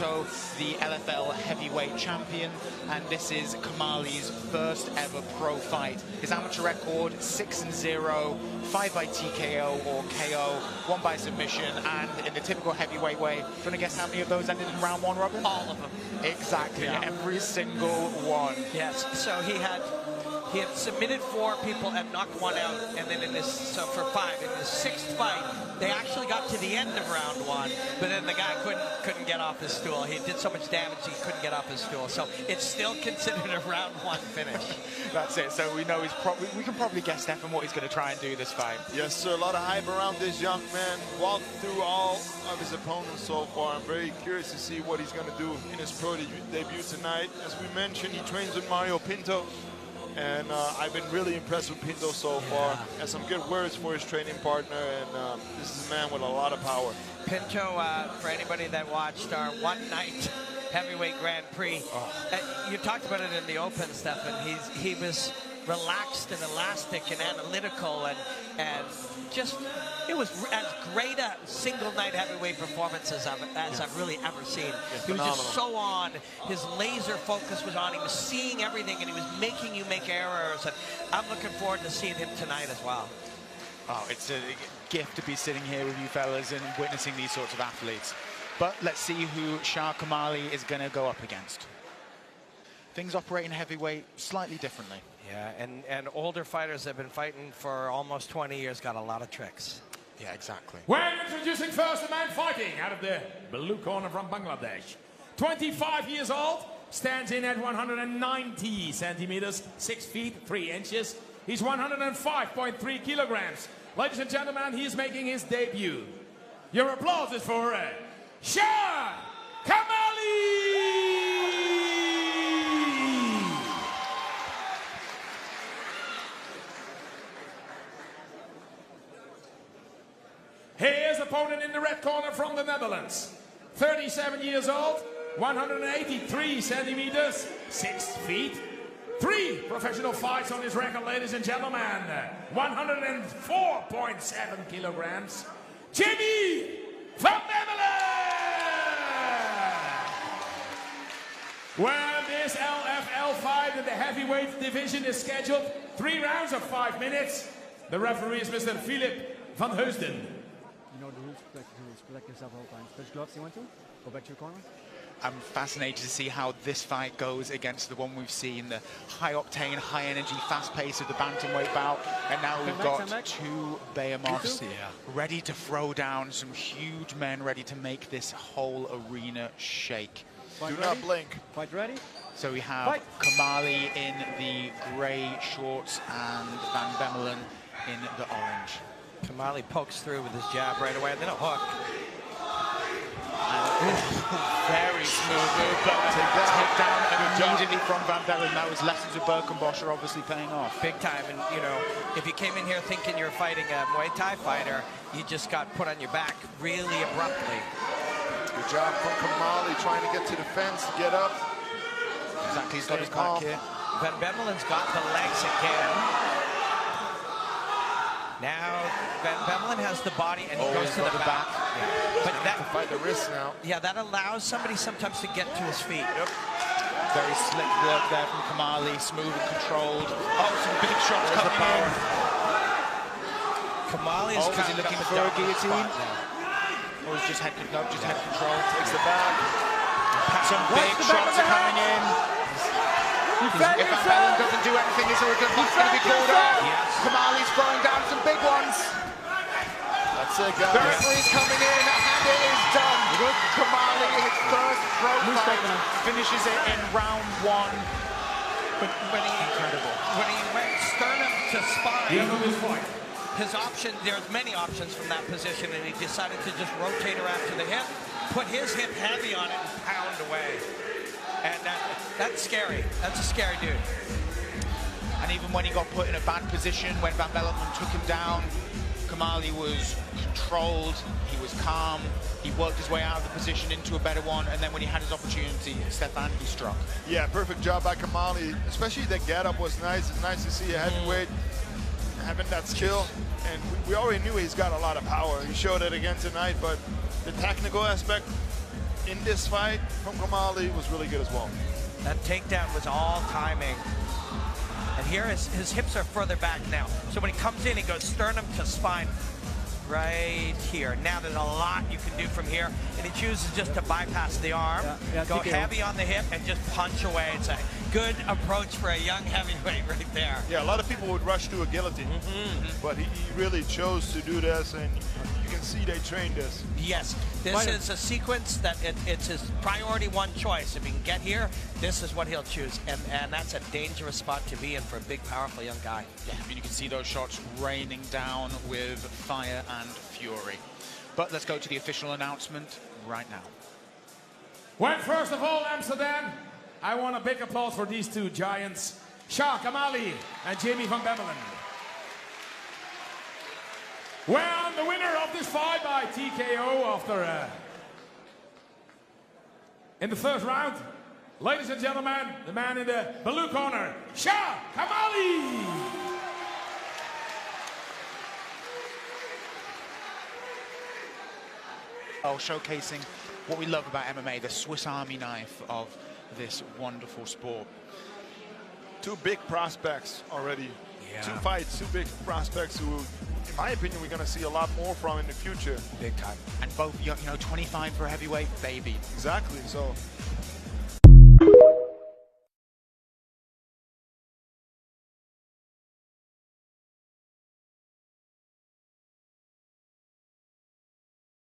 also the LFL heavyweight champion, and this is Kamali's first ever pro fight. His amateur record, 6-0, 5 by TKO or KO, 1 by submission, and in the typical heavyweight way, do you want to guess how many of those ended in round 1, Robin? All of them. Exactly, every single one. Yes, so he had submitted 4 people and knocked 1 out, and then in this, so for 5, in the 6th fight, they actually got to the end of round 1, but then the guy couldn't get off his stool. He did so much damage he couldn't get off his stool. So it's still considered a round 1 finish. That's it. So we know we can probably guess, Stefan, what he's going to try and do this fight. Yes, sir. A lot of hype around this young man. Walked through all of his opponents so far. I'm very curious to see what he's going to do in his pro debut tonight. As we mentioned, he trains with Mario Pinto. And I've been really impressed with Pinto so far. Has some good words for his training partner, and this is a man with a lot of power. Pinto, for anybody that watched our one-night heavyweight Grand Prix, you talked about it in the open, Stefan. He was relaxed and elastic and analytical, and just, it was as great a single night heavyweight performance as I've really ever seen. He was just so on. His laser focus was on. He was seeing everything, and he was making you make errors. And I'm looking forward to seeing him tonight as well. Oh, it's a gift to be sitting here with you fellas and witnessing these sorts of athletes. But let's see who Shah Kamali is going to go up against. Things operate in heavyweight slightly differently. Yeah, and older fighters that have been fighting for almost 20 years got a lot of tricks. Yeah, exactly. We're introducing first the man fighting out of the blue corner from Bangladesh. 25 years old, stands in at 190 centimeters, 6 feet, 3 inches. He's 105.3 kilograms. Ladies and gentlemen, he is making his debut. Your applause is for Shah Kamali! His opponent in the red corner from the Netherlands. 37 years old, 183 centimeters, 6 feet, 3 professional fights on his record, ladies and gentlemen. 104.7 kilograms, Jimmy van Bemmelen! Well, this LFL fight in the heavyweight division is scheduled 3 rounds of 5 minutes. The referee is Mr. Philip van Heusden. You know the rules, protect yourself all the time. Switch gloves, you want to? Go back to your corner. I'm fascinated to see how this fight goes against the one we've seen, the high-octane, high-energy, fast pace of the bantamweight bout. And now we've got 2 behemoths ready to throw down, some huge men ready to make this whole arena shake. Do not blink. Fight ready? So we have Kamali in the grey shorts and Van Bemmelen in the orange. Kamali pokes through with his jab right away, and then a hook. Very smooth move, but takedown immediately from Van Bemmelen. That was lessons of Birkenbosch are obviously paying off. Big time, and you know, if you came in here thinking you're fighting a Muay Thai fighter, you just got put on your back really abruptly. Good job from Kamali trying to get to the fence, to get up. Exactly, he's got his back here. Van Bemmelen's got the legs again. Now, Van Bemmelen has the body and he goes to the back. But that to fight the wrist now. Yeah, that allows somebody sometimes to get to his feet. Yep. Very slick work there from Kamali, smooth and controlled. Oh, some big shots coming in. Kamali is is he looking for a guillotine? Or is just head control? Takes the back. Some big shots are coming in. If Van Bemmelen doesn't do anything, is there a good fight going to be called out? Yes. Kamali's throwing down some big ones. That's it, guys. The referee's coming in, and it is done. Kamali, his first pro fight, finishes it in round 1. But when he went sternum to spine, his option, there's many options from that position, and he decided to just rotate her after the hip, put his hip heavy on it, and pound away. And that's scary. That's a scary dude. And even when he got put in a bad position, when Van Bemmelen took him down, Kamali was controlled, he was calm, he worked his way out of the position into a better one, and then when he had his opportunity, Stefan, he struck. Yeah, perfect job by Kamali. Especially the get-up was nice. It's nice to see a heavyweight having that skill. And we already knew he's got a lot of power. He showed it again tonight, but the technical aspect, in this fight from Kamali was really good as well. That takedown was all timing. And here his hips are further back now. So when he comes in, he goes sternum to spine right here. Now there's a lot you can do from here. And he chooses just to bypass the arm, go heavy on the hip, and just punch away. It's a good approach for a young heavyweight right there. Yeah, a lot of people would rush to a guillotine, but he really chose to do this, and you can see they trained this. Yes, this is a sequence that it's his priority one choice. If he can get here, this is what he'll choose. And that's a dangerous spot to be in for a big, powerful young guy. Yeah, I mean, you can see those shots raining down with fire and fury. But let's go to the official announcement right now. Well, first of all, Amsterdam, I want a big applause for these two giants, Shah Kamali and Jamie van Bemmelen. Well, the winner of this fight by TKO after in the first round, ladies and gentlemen, the man in the blue corner, Shah Kamali. Oh, showcasing what we love about MMA, the Swiss Army knife of this wonderful sport. Two big prospects already. Yeah. Two fights, two big prospects who, in my opinion, we're going to see a lot more from in the future. Big time. And both, you know, 25 for a heavyweight, baby. Exactly. So